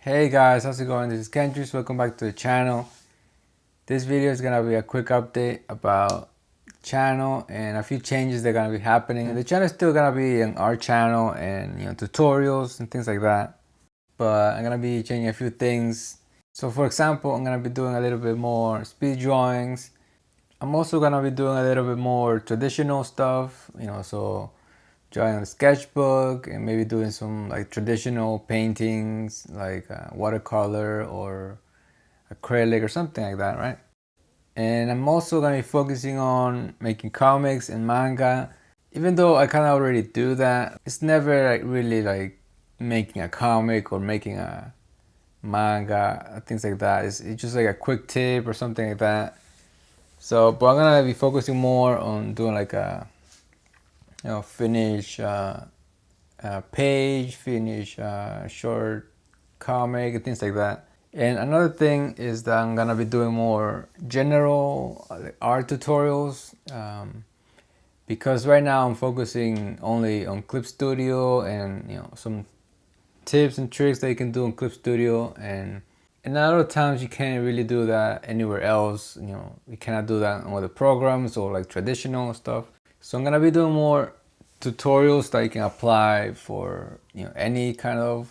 Hey guys, how's it going? This is Kendrys. Welcome back to the channel. This video is gonna be a quick update about the channel and a few changes that are gonna be happening. The channel is still gonna be an art channel and tutorials and things like that, but I'm gonna be changing a few things. So for example, I'm gonna be doing a little bit more speed drawings. I'm also gonna be doing a little bit more traditional stuff, so drawing on a sketchbook and maybe doing some like traditional paintings like watercolor or acrylic or something like that, right? And I'm also gonna be focusing on making comics and manga. Even though I kind of already do that, it's never like really like making a comic or making a manga, things like that. It's just like a quick tip or something like that. So, but I'm gonna be focusing more on doing like a finish page, finish short comic, and things like that. And another thing is that I'm gonna be doing more general art tutorials because right now I'm focusing only on Clip Studio and some tips and tricks that you can do in Clip Studio, and a lot of times you can't really do that anywhere else. You cannot do that on other programs or like traditional stuff. So I'm gonna be doing more tutorials that you can apply for any kind of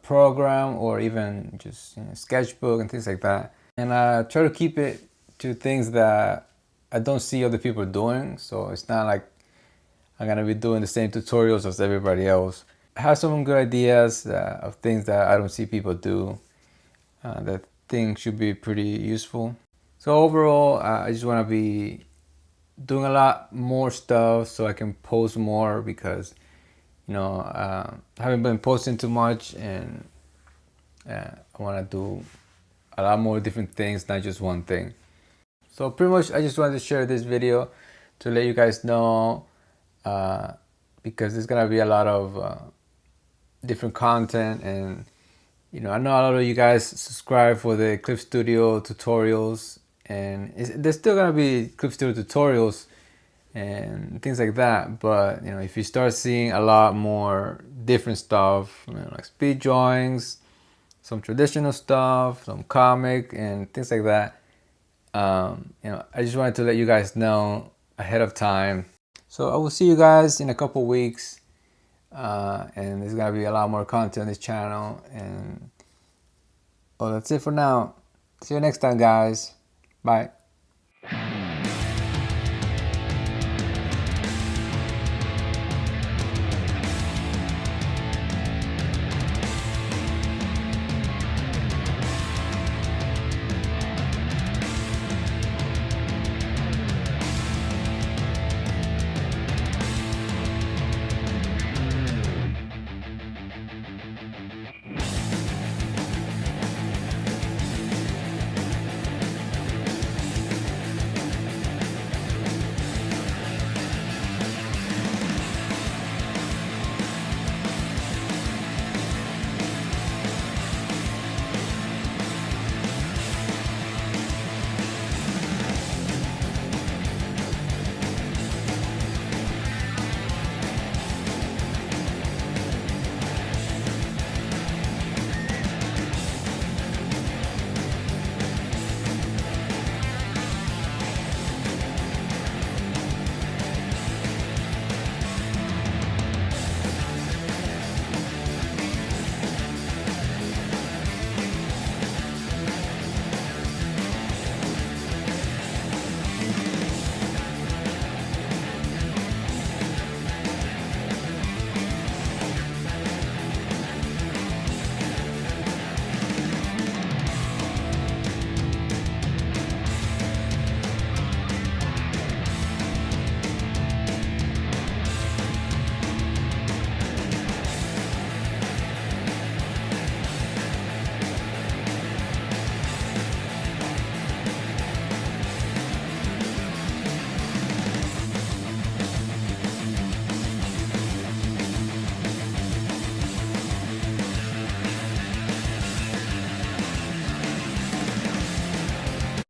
program or even just sketchbook and things like that. And I try to keep it to things that I don't see other people doing. So it's not like I'm gonna be doing the same tutorials as everybody else. I have some good ideas of things that I don't see people do that think should be pretty useful. So overall, I just want to be doing a lot more stuff so I can post more because I haven't been posting too much, and I want to do a lot more different things, not just one thing. So pretty much I just wanted to share this video to let you guys know because there's gonna be a lot of different content, and I know a lot of you guys subscribe for the Clip Studio tutorials, and there's still gonna be Clip Studio tutorials and things like that. But if you start seeing a lot more different stuff, like speed drawings, some traditional stuff, some comic and things like that, I just wanted to let you guys know ahead of time. So I will see you guys in a couple weeks, and there's gonna be a lot more content on this channel. And well, that's it for now. See you next time, guys. Bye.